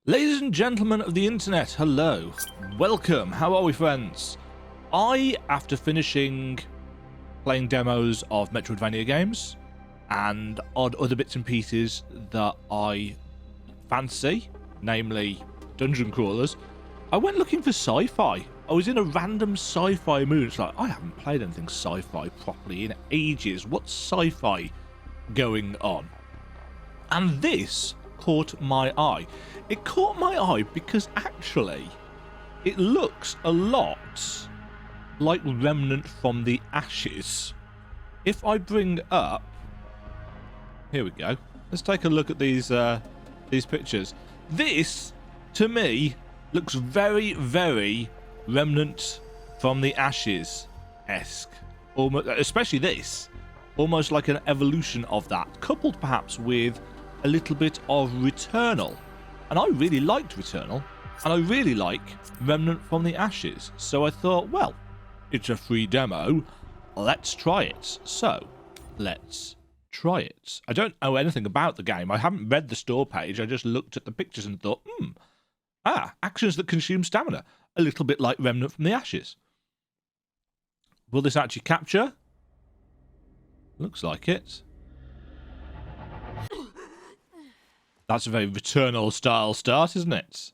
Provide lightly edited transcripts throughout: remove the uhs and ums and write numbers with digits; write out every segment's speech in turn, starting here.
Ladies and gentlemen of the internet, hello. Welcome. How are we, friends? After finishing playing demos of Metroidvania games and odd other bits and pieces that I fancy, namely dungeon crawlers, I went looking for sci-fi. I was in a random sci-fi mood. It's like, I haven't played anything sci-fi properly in ages. What's sci-fi going on? And this caught my eye. It caught my eye because actually it looks a lot like Remnant from the Ashes. If I bring up, here we go. Let's take a look at these pictures. This, to me, looks very, very Remnant from the Ashes-esque. Almost, especially this, almost like an evolution of that, coupled perhaps with a little bit of Returnal. And I really liked Returnal, and I really like Remnant from the Ashes. So I thought, well, it's a free demo, let's try it. So, let's try it. I don't know anything about the game. I haven't read the store page. I just looked at the pictures and thought, actions that consume stamina. A little bit like Remnant from the Ashes. Will this actually capture? Looks like it. That's a very Returnal style start, isn't it?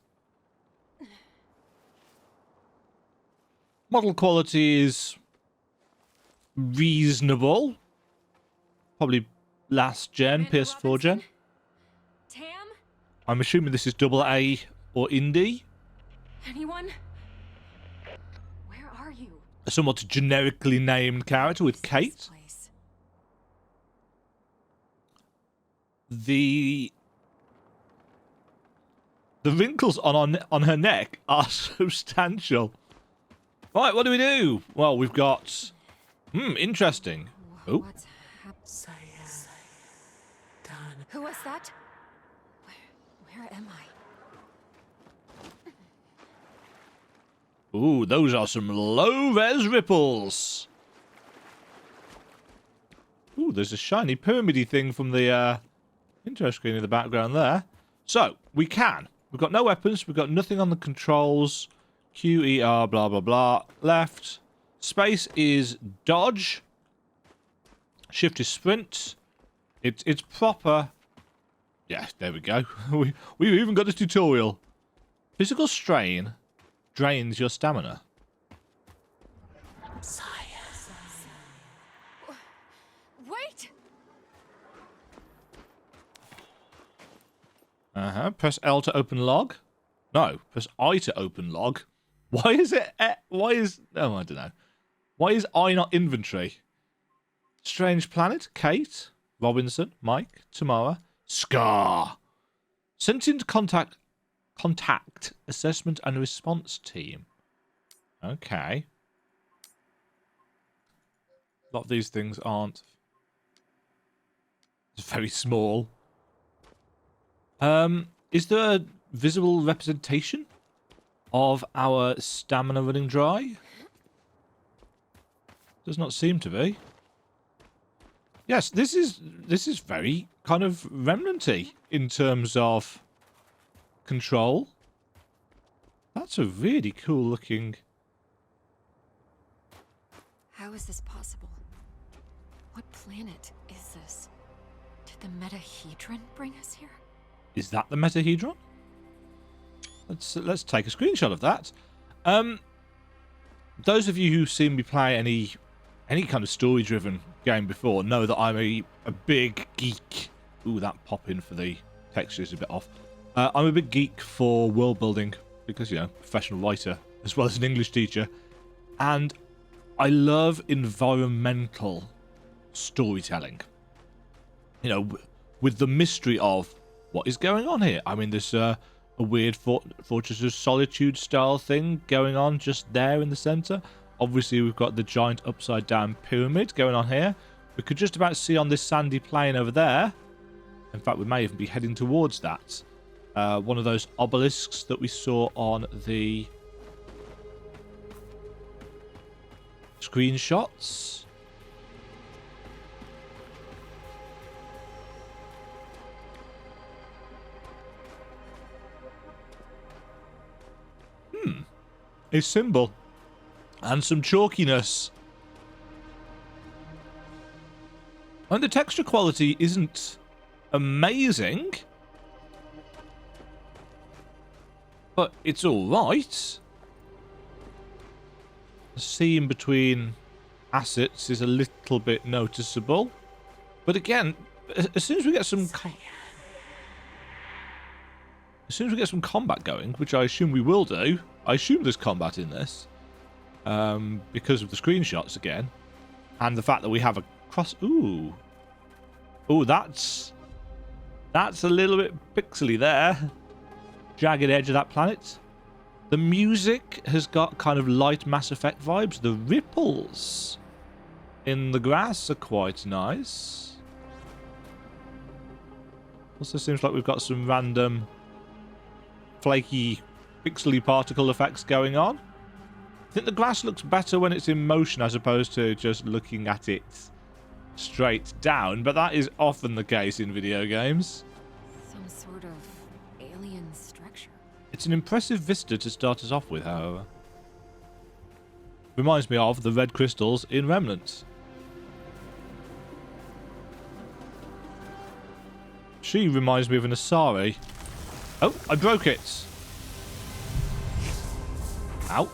Model quality is reasonable. Probably last gen, PS4 gen. Tam? I'm assuming this is AA or indie. Anyone? Where are you? A somewhat generically named character with Kate. The wrinkles on her neck are substantial. Right, what do we do? Well, we've got... interesting. Oh. What's Who was that? Where am I? Ooh, those are some low-res ripples. Ooh, there's a shiny pyramidy thing from the intro screen in the background there. So, we can. We've got no weapons. We've got nothing on the controls. Q, E, R, blah, blah, blah. Left. Space is dodge. Shift is sprint. It's proper. Yeah, there we go. We've even got a tutorial. Physical strain drains your stamina. Wait! Press L to open log. No, press I to open log. Why is it... oh, I don't know. Why is I not inventory? Strange Planet, Kate, Robinson, Mike, Tamara, Scar. Sentient Contact Assessment and Response Team. Okay. A lot of these things aren't... It's very small. Is there a visible representation of our stamina running dry? Does not seem to be. Yes, this is very kind of Remnant-y in terms of control. That's a really cool looking... How is this possible? What planet is this? Did the Metahedron bring us here? Is that the Metahedron? Let's take a screenshot of that. Those of you who've seen me play any kind of story-driven game before know that I'm a big geek. Ooh, that pop in for the texture is a bit off. I'm a big geek for world building because, you know, professional writer as well as an English teacher. And I love environmental storytelling. You know, with the mystery of what is going on here. I mean, there's a weird Fortress of Solitude style thing going on just there in the center. Obviously, we've got the giant upside down pyramid going on here. We could just about see on this sandy plain over there. In fact, we may even be heading towards that. One of those obelisks that we saw on the screenshots. a symbol and some chalkiness. And the texture quality isn't amazing, but it's all right. The seam between assets is a little bit noticeable, but again, as soon as we get some combat going, which I assume we will do, I assume there's combat in this, because of the screenshots again, and the fact that we have a cross. Ooh, that's a little bit pixely there. Jagged edge of that planet. The music has got kind of light Mass Effect vibes. The ripples in the grass are quite nice. Also seems like we've got some random flaky, pixely particle effects going on. I think the grass looks better when it's in motion as opposed to just looking at it straight down, but that is often the case in video games. Some sort of alien structure. It's an impressive vista to start us off with, however. Reminds me of the red crystals in Remnant. She reminds me of an Asari. Oh, I broke it. Ow.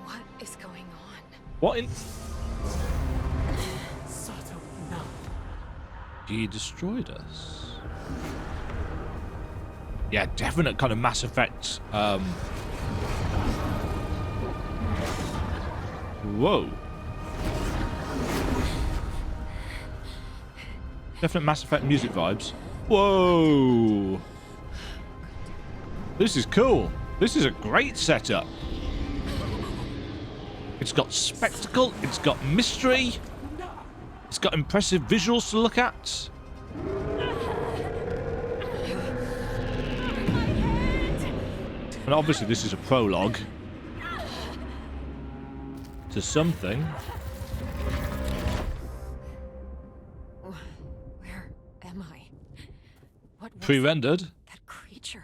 What is going on? What in... Sato, no. He destroyed us. Yeah, definite kind of Mass Effect. Whoa. Definite Mass Effect music vibes. Whoa. This is cool. This is a great setup. It's got spectacle. It's got mystery. It's got impressive visuals to look at. And obviously this is a prologue to something. Where am I? What was Pre-rendered. that creature?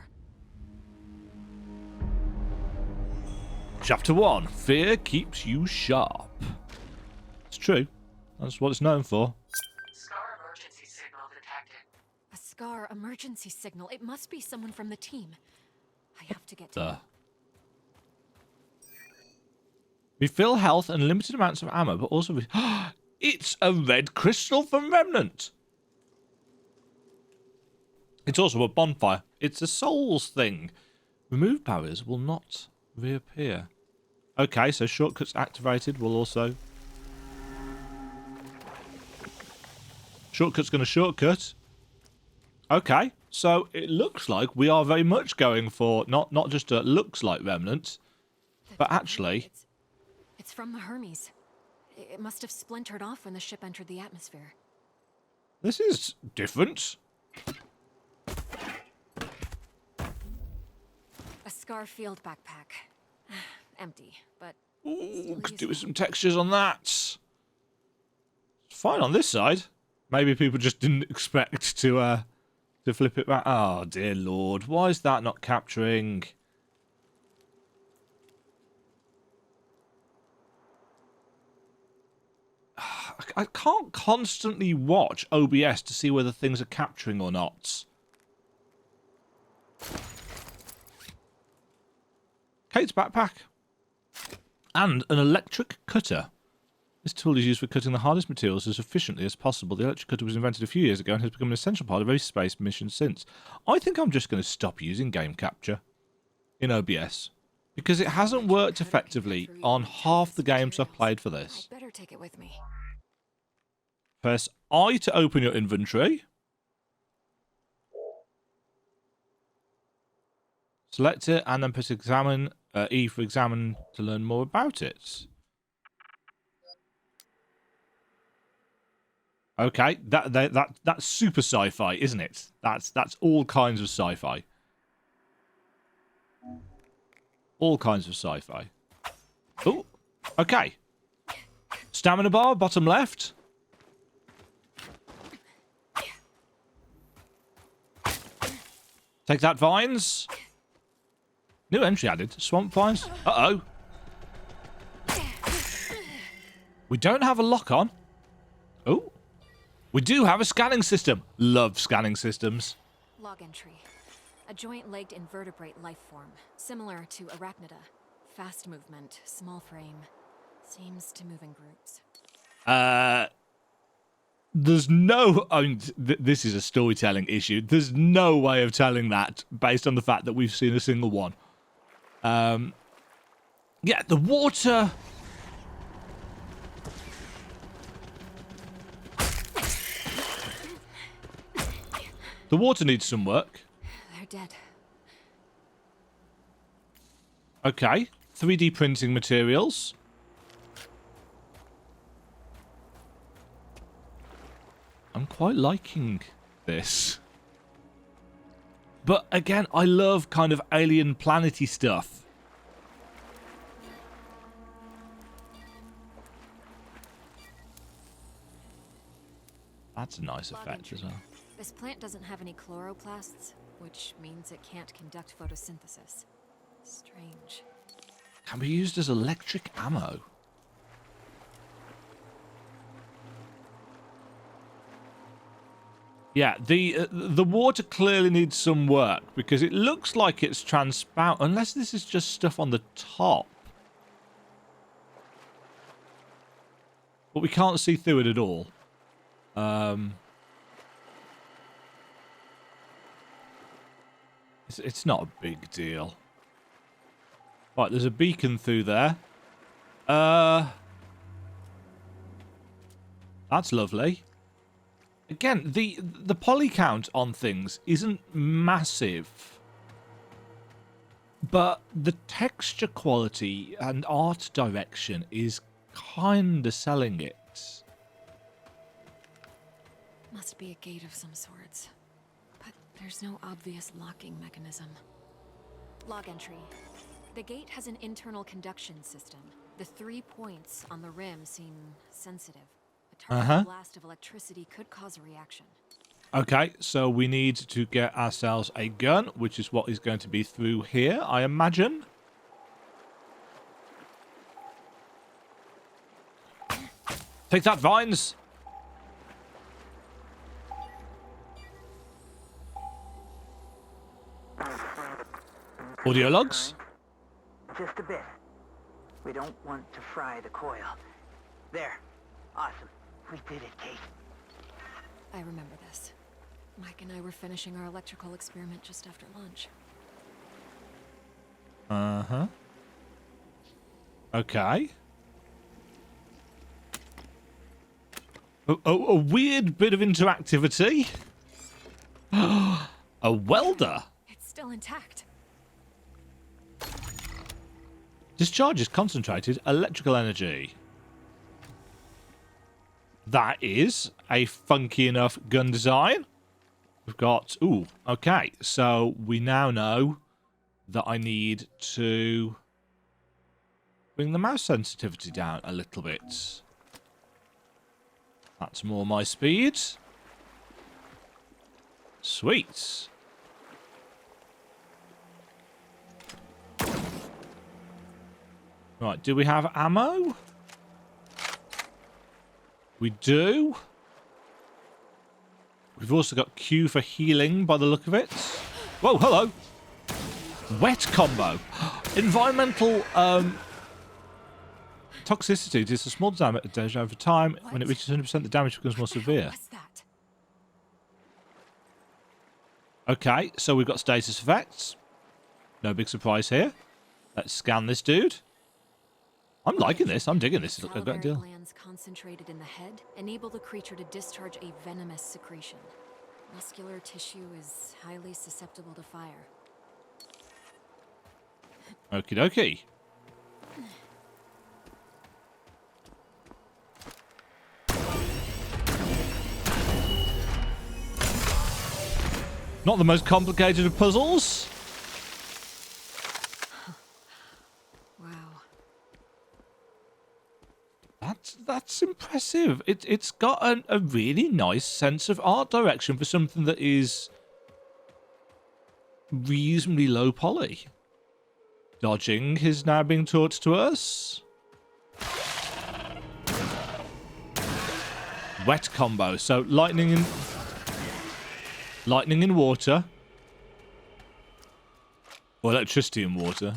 Chapter 1. Fear keeps you sharp. It's true. That's what it's known for. Scar emergency signal detected. A Scar emergency signal. It must be someone from the team. I have to get to him. Refill health and limited amounts of ammo, but also... It's a red crystal from Remnant. It's also a bonfire. It's a souls thing. Remove barriers will not reappear. Okay, so shortcuts activated will also... Shortcut's going to shortcut. Okay, so it looks like we are very much going for not just a looks like Remnant, but actually... It's from the Hermes. It must have splintered off when the ship entered the atmosphere. This is different. A Scar field backpack. Empty, but... Ooh, could do with some textures on that. It's fine on this side. Maybe people just didn't expect to flip it back. Oh, dear Lord. Why is that not capturing? I can't constantly watch OBS to see whether things are capturing or not. Kate's backpack. And an electric cutter. This tool is used for cutting the hardest materials as efficiently as possible. The electric cutter was invented a few years ago and has become an essential part of every space mission since. I think I'm just going to stop using game capture in OBS because it hasn't worked effectively on half the games I've played for this. I'd better take it with me. Press I to open your inventory. Select it and then press examine, E for examine to learn more about it. Okay, that's super sci-fi, isn't it? That's all kinds of sci-fi. All kinds of sci-fi. Oh, okay. Stamina bar, bottom left. Take that, Vines. New entry added. Swamp vines. Uh-oh. We don't have a lock on. Oh. We do have a scanning system. Love scanning systems. Log entry. A joint-legged invertebrate life form, similar to arachnida. Fast movement, small frame. Seems to move in groups. There's no... I mean, this is a storytelling issue. There's no way of telling that based on the fact that we've seen a single one. Yeah, the water... The water needs some work. They're dead. Okay. 3D printing materials. I'm quite liking this. But again, I love kind of alien planety stuff. That's a nice effect as well. This plant doesn't have any chloroplasts, which means it can't conduct photosynthesis. Strange. Can be used as electric ammo. Yeah, the water clearly needs some work because it looks like it's transparent, unless this is just stuff on the top. But we can't see through it at all. It's not a big deal. Right, there's a beacon through there. That's lovely. Again, the poly count on things isn't massive. But the texture quality and art direction is kind of selling it. Must be a gate of some sorts. But there's no obvious locking mechanism. Log entry. The gate has an internal conduction system. The 3 points on the rim seem sensitive. A target blast of electricity could cause a reaction. Okay, so we need to get ourselves a gun, which is what is going to be through here, I imagine. Take that, vines! Audio logs? Just a bit. We don't want to fry the coil. There. Awesome. We did it, Kate. I remember this. Mike and I were finishing our electrical experiment just after lunch. Uh-huh. Okay. A weird bit of interactivity. A welder. It's still intact. Discharges concentrated electrical energy. That is a funky enough gun design. We've got... Ooh, okay. So we now know that I need to bring the mouse sensitivity down a little bit. That's more my speed. Sweet. Right, do we have ammo? We do. We've also got Q for healing by the look of it. Whoa, hello. Wet combo. Environmental toxicity. It is a small damage over time. What? When it reaches 100%, the damage becomes more severe. What's that? Okay, so we've got status effects. No big surprise here. Let's scan this dude. I'm liking this. I'm digging this. It's a great Salivary deal. glands concentrated in the head enable the creature to discharge a venomous secretion. Muscular tissue is highly susceptible to fire. Okie dokie. Not the most complicated of puzzles. Wow. That's impressive. It's got a really nice sense of art direction for something that is reasonably low poly. Dodging is now being taught to us. Wet combo. So lightning in water. Or electricity in water.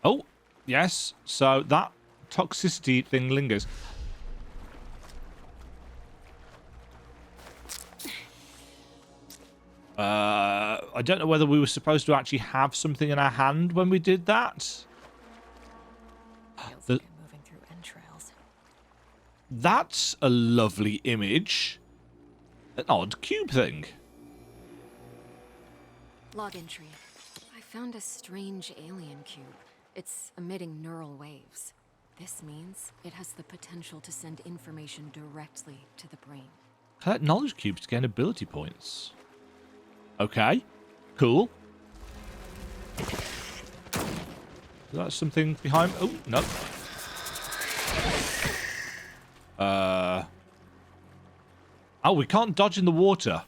Oh, yes. So that toxicity thing lingers. I don't know whether we were supposed to actually have something in our hand when we did that. Feels like I'm moving through entrails. That's a lovely image. An odd cube thing. Log entry. I found a strange alien cube. It's emitting neural waves. This means it has the potential to send information directly to the brain. Collect knowledge cubes to gain ability points. Okay, cool. That's something behind. Oh, no. Oh, we can't dodge in the water.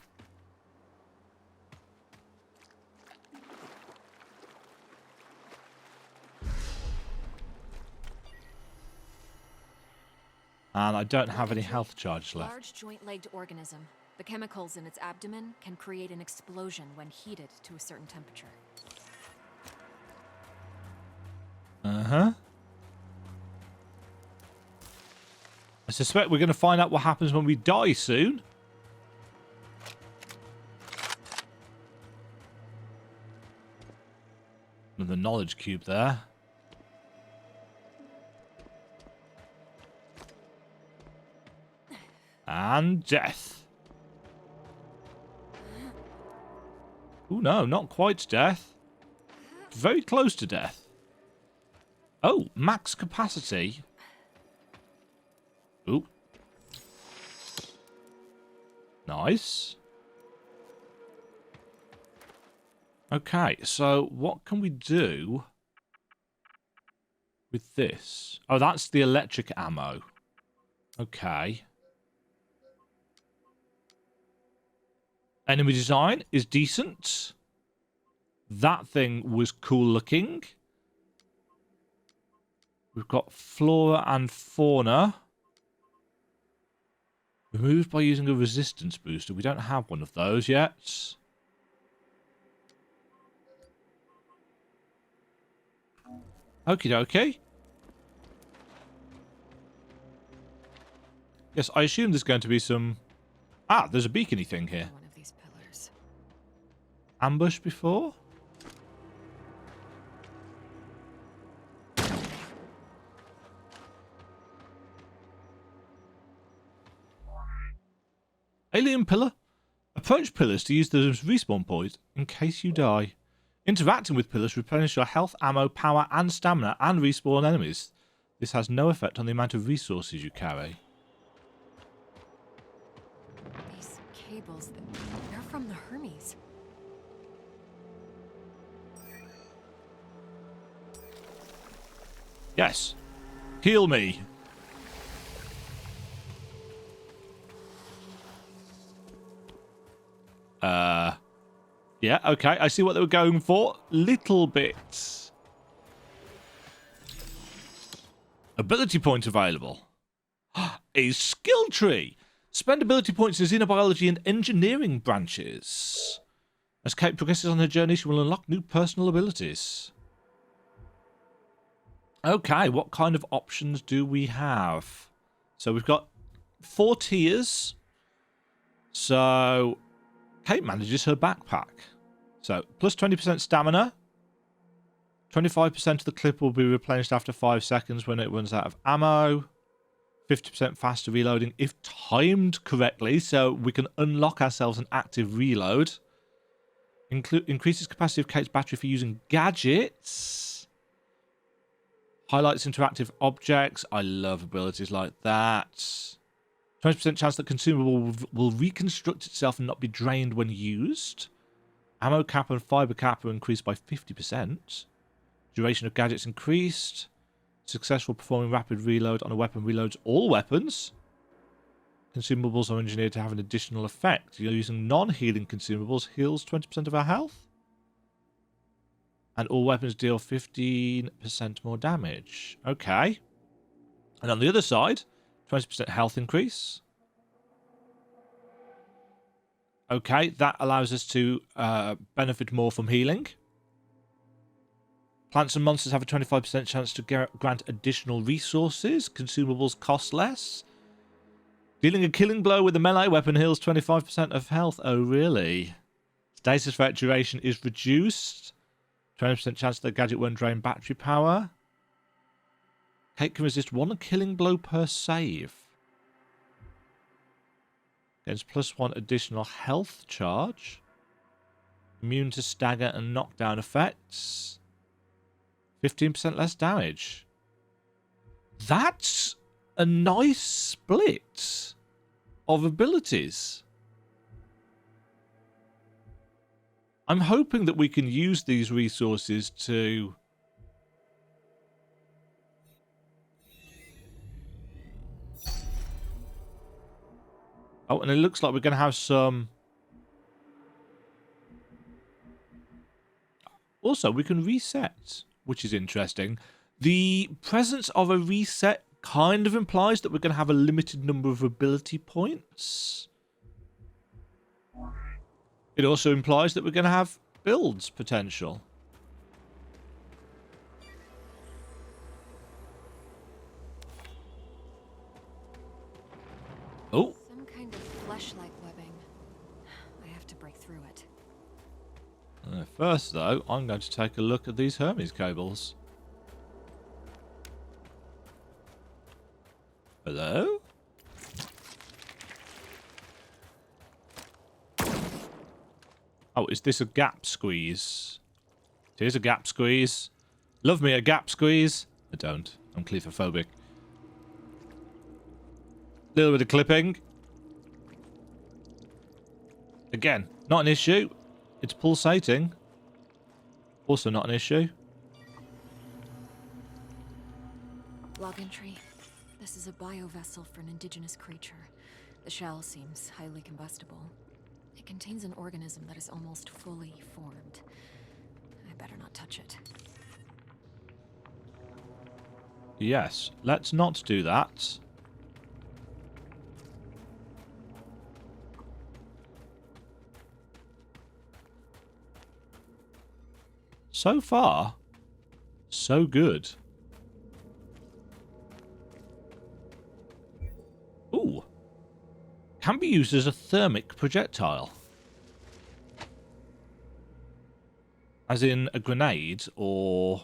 And I don't have any health charge left. Large joint-legged organism. The chemicals in its abdomen can create an explosion when heated to a certain temperature. Uh-huh. I suspect we're going to find out what happens when we die soon. Another knowledge cube there. And death. Oh, no, not quite death. Very close to death. Oh, max capacity. Ooh. Nice. Okay, so what can we do with this? Oh, that's the electric ammo. Okay. Enemy design is decent. That thing was cool looking. We've got flora and fauna. Removed by using a resistance booster. We don't have one of those yet. Okie dokie. Yes, I assume there's going to be some... Ah, there's a beacony thing here. One of these pillars. Ambush before? Alien pillar. Approach pillars to use them as respawn points in case you die. Interacting with pillars replenish your health, ammo, power, and stamina, and respawn enemies. This has no effect on the amount of resources you carry. These cables, they're from the Hermes. Yes. Heal me. Yeah, okay. I see what they were going for. Little bit. Ability point available. A skill tree. Spend ability points in xenobiology and engineering branches. As Kate progresses on her journey, she will unlock new personal abilities. Okay, what kind of options do we have? So we've got 4 tiers. So Kate manages her backpack. So plus 20% stamina. 25% of the clip will be replenished after 5 seconds when it runs out of ammo. 50% faster reloading if timed correctly, so we can unlock ourselves an active reload. Increases capacity of Kate's battery for using gadgets. Highlights interactive objects. I love abilities like that. 20% chance that consumable will reconstruct itself and not be drained when used. Ammo cap and fiber cap are increased by 50%. Duration of gadgets increased. Successful performing rapid reload on a weapon reloads all weapons. Consumables are engineered to have an additional effect. You're using non-healing consumables. Heals 20% of our health. And all weapons deal 15% more damage. Okay. And on the other side, 20% health increase. Okay, that allows us to benefit more from healing. Plants and monsters have a 25% chance to grant additional resources. Consumables cost less. Dealing a killing blow with a melee weapon heals 25% of health. Oh, really? Status threat duration is reduced. 20% chance the gadget won't drain battery power. Kate can resist one killing blow per save. Gains +1 additional health charge. Immune to stagger and knockdown effects. 15% less damage. That's a nice split of abilities. I'm hoping that we can use these resources to... Oh, and it looks like we're going to have some... Also, we can reset, which is interesting. The presence of a reset kind of implies that we're going to have a limited number of ability points. It also implies that we're going to have builds potential. Oh. Some kind of flesh-like webbing. I have to break through it. First, though, I'm going to take a look at these Hermes cables. Hello? Oh, is this a gap squeeze? It is a gap squeeze. Love me a gap squeeze. I don't. I'm claustrophobic. Little bit of clipping. Again, not an issue. It's pulsating. Also not an issue. Log entry. This is a biovessel for an indigenous creature. The shell seems highly combustible. It contains an organism that is almost fully formed. I better not touch it. Yes, let's not do that. So far, so good. Ooh. Can be used as a thermic projectile. As in a grenade, or...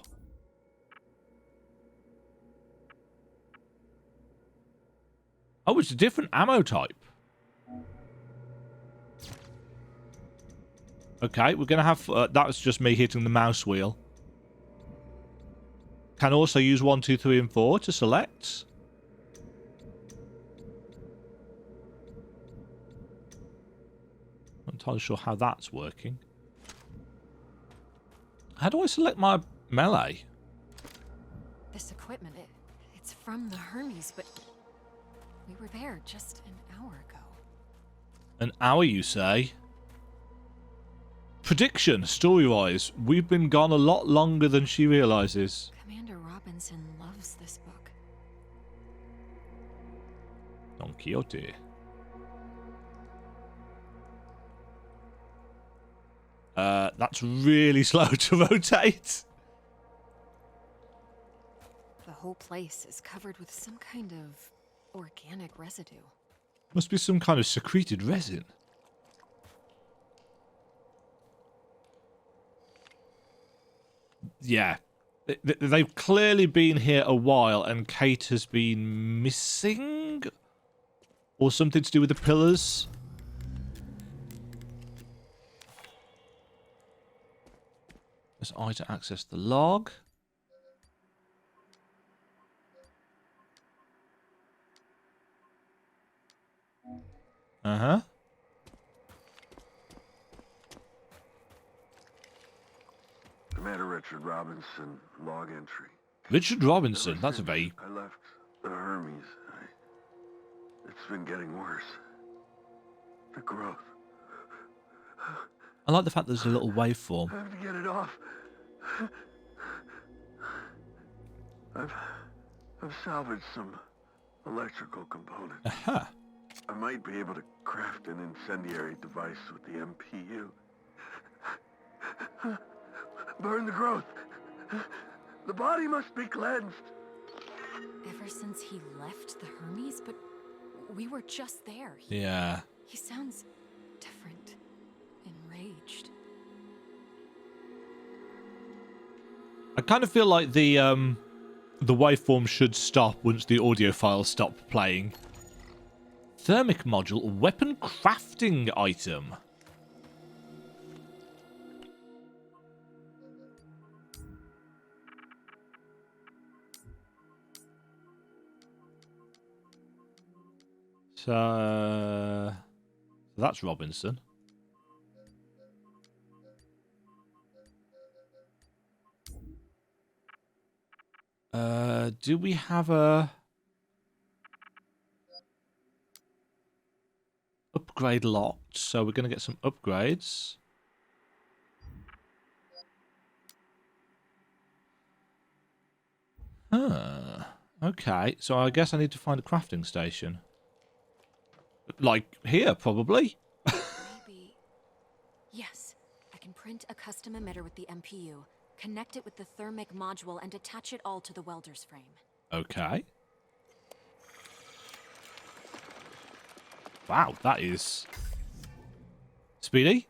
Oh, it's a different ammo type. Okay, we're going to have... that was just me hitting the mouse wheel. Can also use 1, 2, 3, and 4 to select. Not entirely sure how that's working. How do I select my melee? This equipment, it's from the Hermes, but we were there just an hour ago. An hour, you say? Prediction, story-wise, we've been gone a lot longer than she realizes. Commander Robinson loves this book. Don Quixote. That's really slow to rotate. The whole place is covered with some kind of organic residue. Must be some kind of secreted resin. Yeah. They've clearly been here a while and Kate has been missing? Or something to do with the pillars? Press I to access the log. Uh-huh. Commander Richard Robinson, log entry. Richard Robinson, Ever that's a since very... I left the Hermes, it's been getting worse. The growth. I like the fact there's a little waveform. I have to get it off. I've salvaged some electrical components. Aha. I might be able to craft an incendiary device with the MPU. Burn the growth. The body must be cleansed. Ever since he left the Hermes, but we were just there. Yeah. He sounds different, enraged. I kind of feel like the waveform should stop once the audio files stop playing. Thermic module, weapon crafting item. So that's Robinson. Do we have a upgrade locked? So we're going to get some upgrades. Okay, so I guess I need to find a crafting station. Like here, probably. Maybe. Yes, I can print a custom emitter with the MPU, connect it with the thermic module, and attach it all to the welder's frame. Okay. Wow, that is speedy.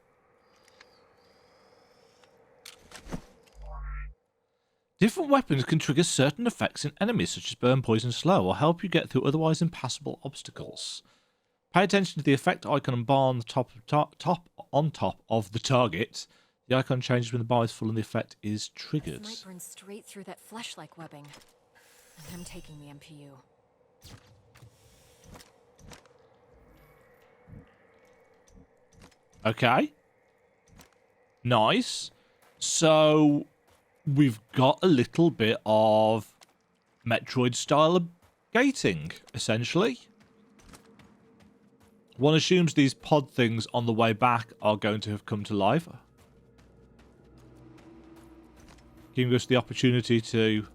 Different weapons can trigger certain effects in enemies, such as burn, poison, slow, or help you get through otherwise impassable obstacles. Pay attention to the effect icon and bar on the top of the target. The icon changes when the bar is full and the effect is triggered. This might burn straight through that flesh-like webbing. And I'm taking the MPU. Okay. Nice. So we've got a little bit of Metroid style gating, essentially. One assumes these pod things on the way back are going to have come to life, giving us the opportunity to...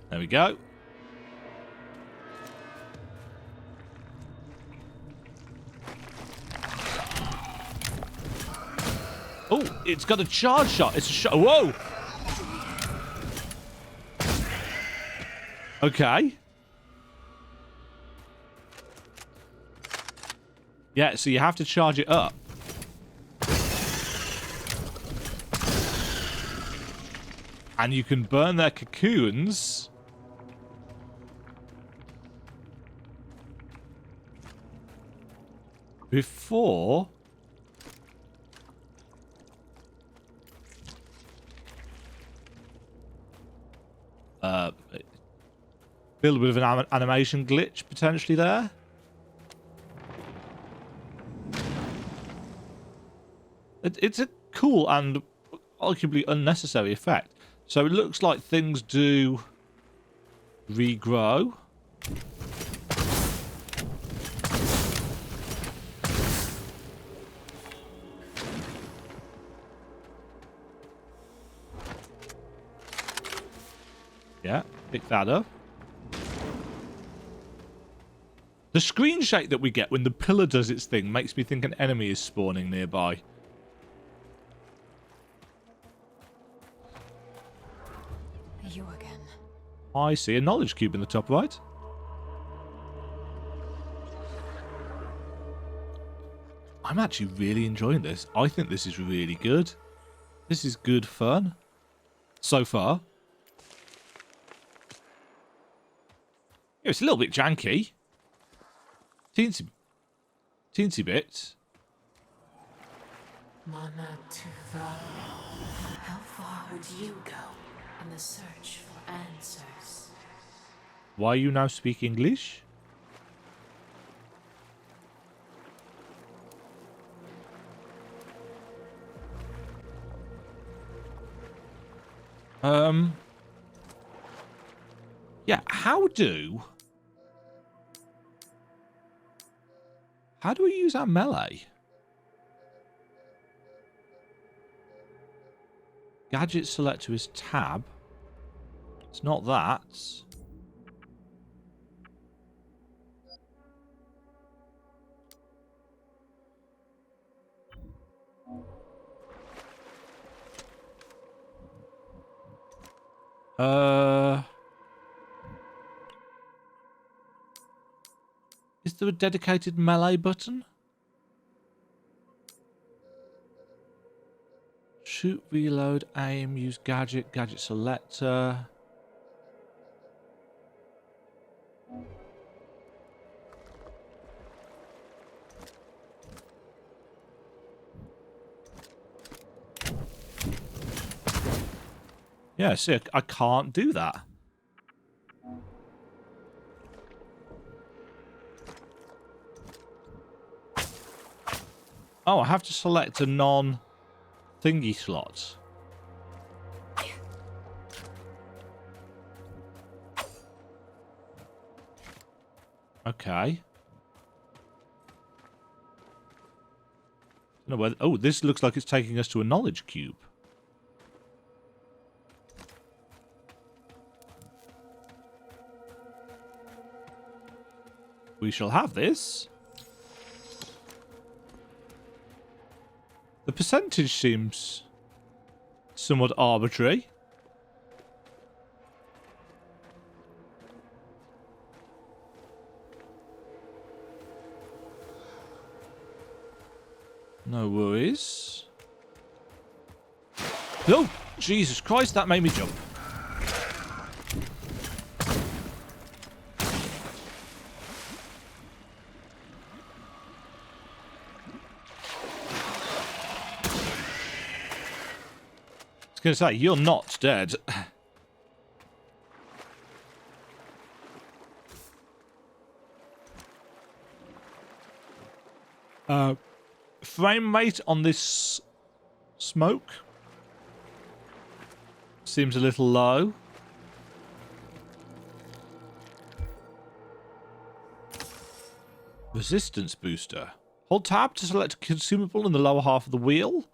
There we go. Oh, it's got a charge shot. It's a shot. Whoa! Okay. Yeah, so you have to charge it up. And you can burn their cocoons. Before... a little bit of an animation glitch potentially there. It's a cool and arguably unnecessary effect. So it looks like things do regrow. Yeah, pick that up. The screen shake that we get when the pillar does its thing makes me think an enemy is spawning nearby. You again. I see a knowledge cube in the top right. I'm actually really enjoying this. I think this is really good. This is good fun. So far. Yeah, it's a little bit janky. Teensy bit. Mana Tuva. How far would you go in the search for answers? Why you now speak English? Yeah, how do we use our melee? Gadget selector is tab. It's not that. Is there a dedicated melee button? Shoot, reload, aim, use gadget, gadget selector. Yeah, see, I can't do that. Oh, I have to select a non-thingy slot. Okay. No, whether, oh, this looks like it's taking us to a knowledge cube. We shall have this. The percentage seems somewhat arbitrary. No worries. Oh, Jesus Christ, that made me jump. I was going to say, you're not dead. Frame rate on this smoke seems a little low. Resistance booster. Hold tab to select a consumable in the lower half of the wheel.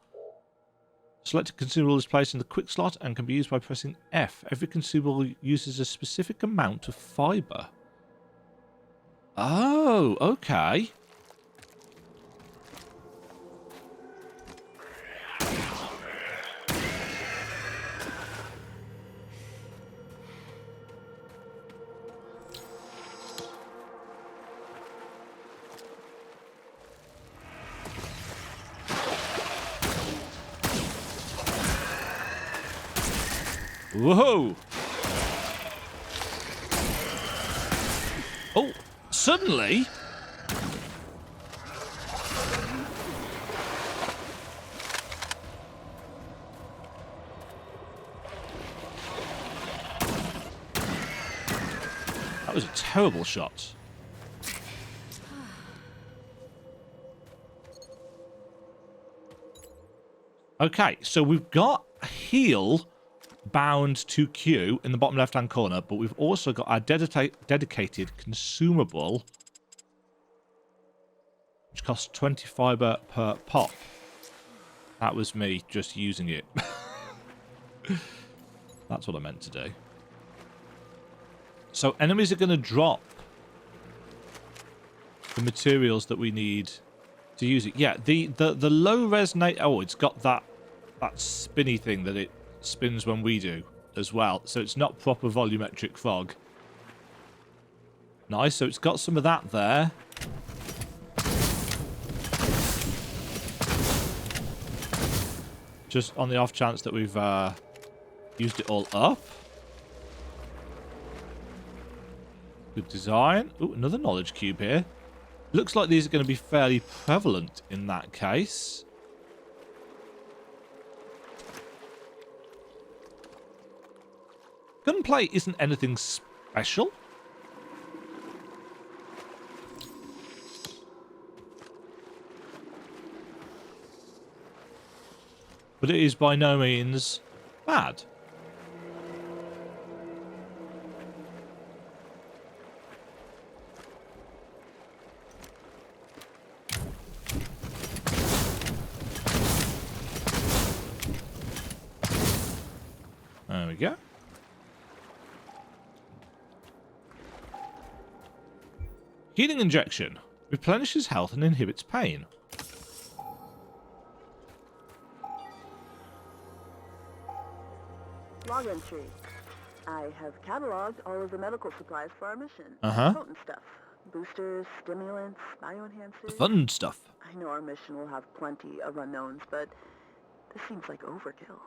Select a consumable is placed in the quick slot and can be used by pressing F. Every consumable uses a specific amount of fiber. Oh, okay. Whoa! Oh, suddenly... That was a terrible shot. Okay, so we've got heal bound to Q in the bottom left-hand corner, but we've also got our dedicated consumable, which costs 20 fiber per pop. That was me just using it. That's what I meant to do. So enemies are going to drop the materials that we need to use it. Yeah, the low resonate. Oh, it's got that spinny thing that it spins when we do as well, so it's not proper volumetric fog. Nice, so it's got some of that there. Just on the off chance that we've used it all up. Good design. Ooh, another knowledge cube here. Looks like these are going to be fairly prevalent in that case. Gunplay isn't anything special. But it is by no means bad. Healing injection. Replenishes health and inhibits pain. Log entry. I have cataloged all of the medical supplies for our mission. Uh-huh. Potent stuff. Boosters, stimulants, The bioenhancers. fun stuff. I know our mission will have plenty of unknowns, but this seems like overkill.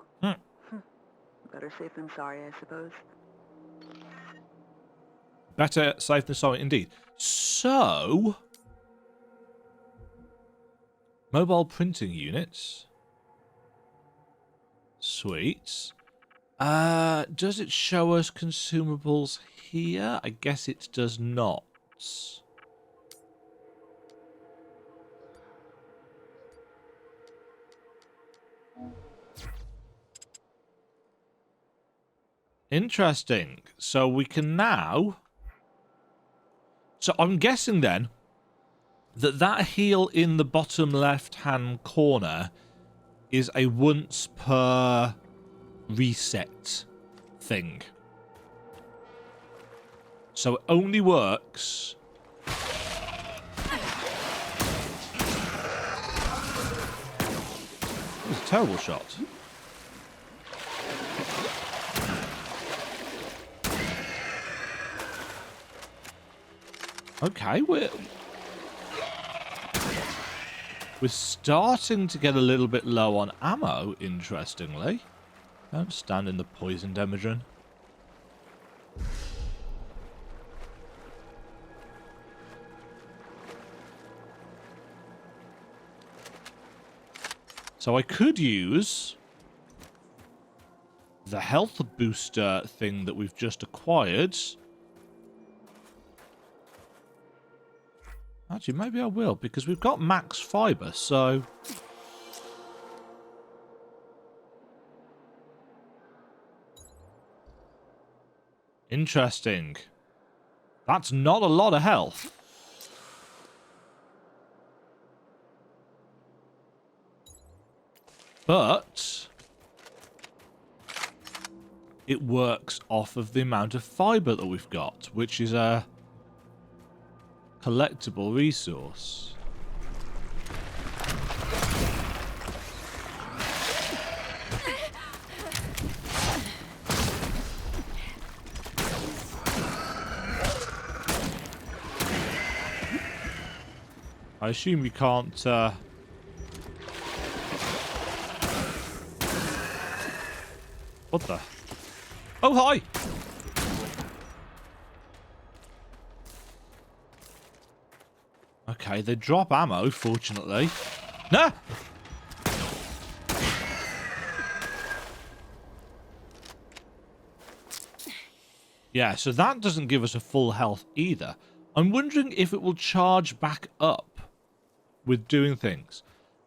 Better safe than sorry, I suppose. Better safe than sorry, indeed. So, mobile printing units. Sweet. Does it show us consumables here? I guess it does not. Interesting. So we can now... So I'm guessing then that heal in the bottom left-hand corner is a once per reset thing. So it only works... That was a terrible shot. Okay, we're starting to get a little bit low on ammo, interestingly. Don't stand in the poison, Demajen. So I could use the health booster thing that we've just acquired. Actually, maybe I will, because we've got max fiber, so... Interesting. That's not a lot of health. But... it works off of the amount of fiber that we've got, which is a... collectible resource. I assume we can't what the? Oh, hi! Okay, they drop ammo, fortunately. Nah! Yeah, so that doesn't give us a full health either. I'm wondering if it will charge back up with doing things.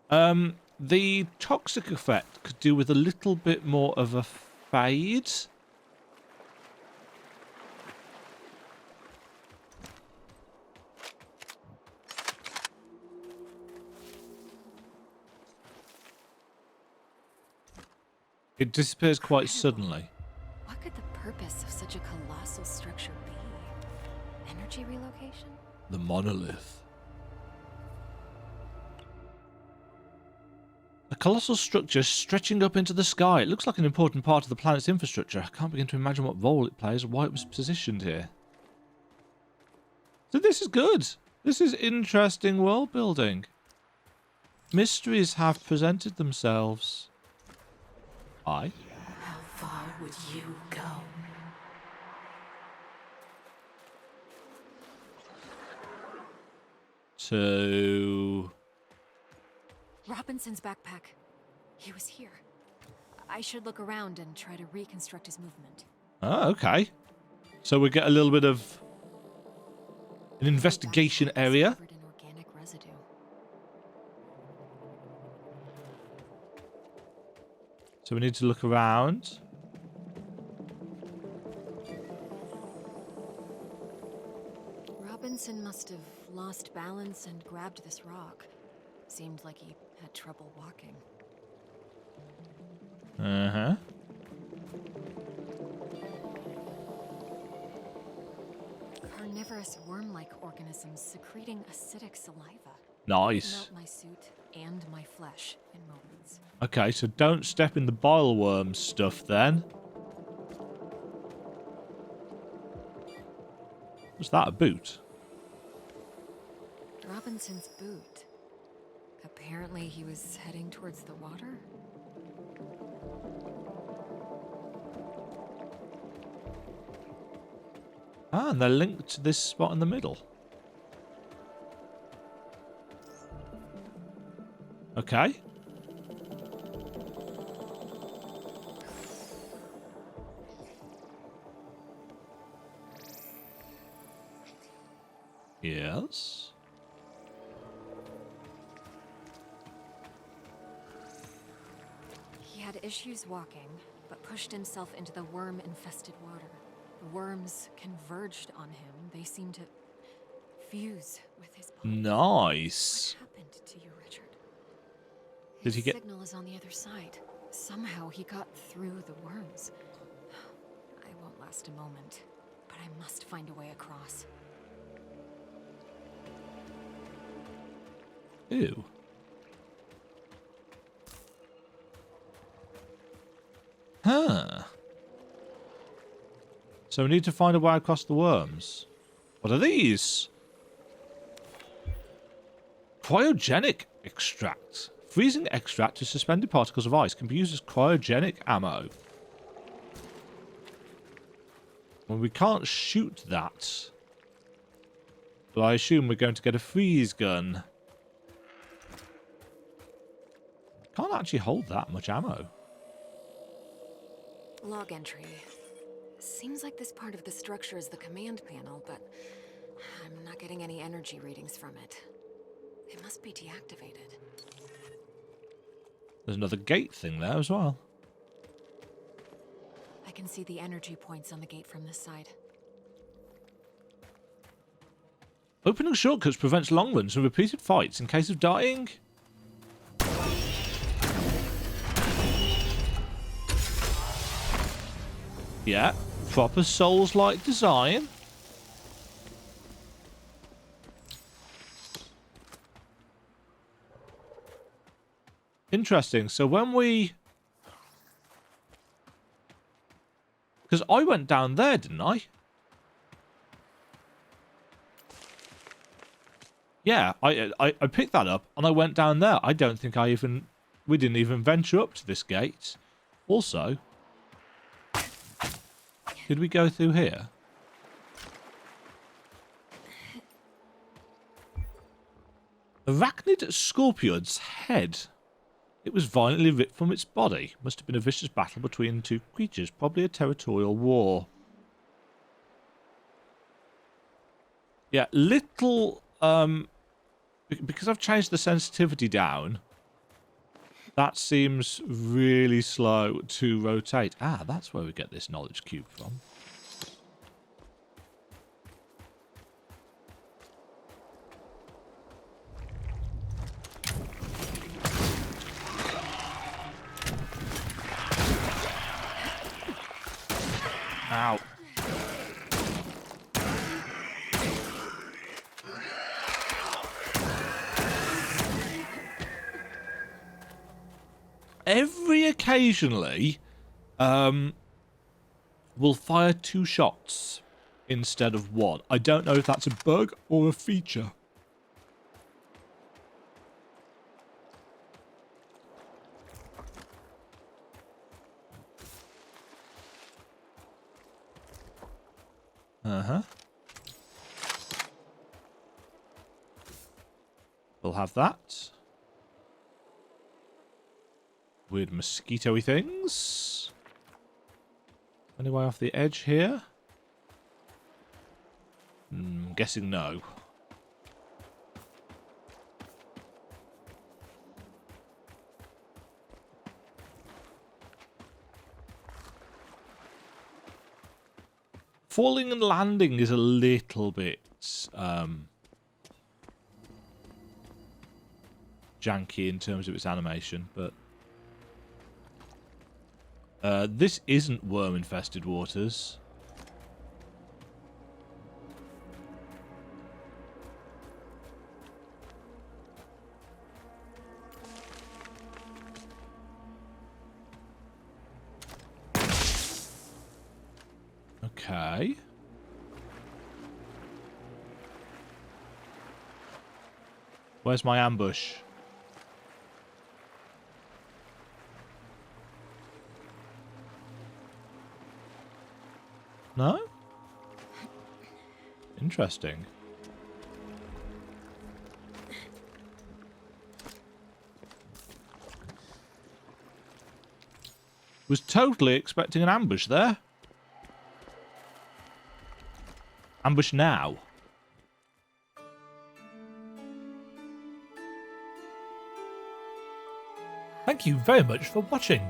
The toxic effect could do with a little bit more of a fade. It disappears quite suddenly. What could the purpose of such a colossal structure be? Energy relocation? The monolith. A colossal structure stretching up into the sky. It looks like an important part of the planet's infrastructure. I can't begin to imagine what role it plays or why it was positioned here. So this is good. This is interesting world building. Mysteries have presented themselves. How far would you go? To... Robinson's backpack. He was here. I should look around and try to reconstruct his movement. Oh, okay. So we get a little bit of an investigation area. Covered in organic residue. So we need to look around. Robinson must have lost balance and grabbed this rock. Seemed like he had trouble walking. Uh-huh. carnivorous worm-like organisms secreting acidic saliva. Nice. Melt my suit and my flesh in moments. Okay, so don't step in the bile worm stuff then. Was that a boot? Robinson's boot. Apparently he was heading towards the water. Ah, and they're linked to this spot in the middle. Okay. Yes. He had issues walking, but pushed himself into the worm-infested water. The worms converged on him. They seemed to fuse with his body. Nice. What happened to you, Richard? Did he His get... signal is on the other side. Somehow he got through the worms. I won't last a moment, but I must find a way across. Ew. Huh. So we need to find a way across the worms. What are these? Cryogenic extract. Freezing extract to suspended particles of ice can be used as cryogenic ammo. Well, we can't shoot that. But I assume we're going to get a freeze gun. Can't actually hold that much ammo. Log entry. Seems like this part of the structure is the command panel, but I'm not getting any energy readings from it. It must be deactivated. There's another gate thing there as well. I can see the energy points on the gate from this side. Opening shortcuts prevents long runs and repeated fights in case of dying. Yeah, proper Souls-like design. Interesting. So when we... Because I went down there, didn't I? Yeah, I picked that up and I went down there. I don't think we didn't even venture up to this gate. Also, did we go through here? Arachnid scorpion's head. It was violently ripped from its body. Must have been a vicious battle between the two creatures. Probably a territorial war. Yeah, little... because I've changed the sensitivity down, that seems really slow to rotate. Ah, that's where we get this knowledge cube from. Ow. Every occasionally, we'll fire 2 shots instead of 1. I don't know if that's a bug or a feature. Uh-huh. We'll have that. Weird mosquito-y things. Any way off the edge here? Guessing no. Falling and landing is a little bit janky in terms of its animation, but this isn't worm-infested waters. Okay. Where's my ambush? No? Interesting. Was totally expecting an ambush there. Ambush now. Thank you very much for watching.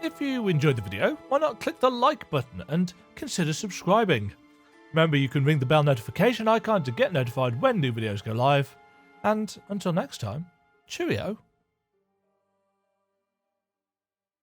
If you enjoyed the video, why not click the like button and consider subscribing. Remember, you can ring the bell notification icon to get notified when new videos go live. And until next time, cheerio.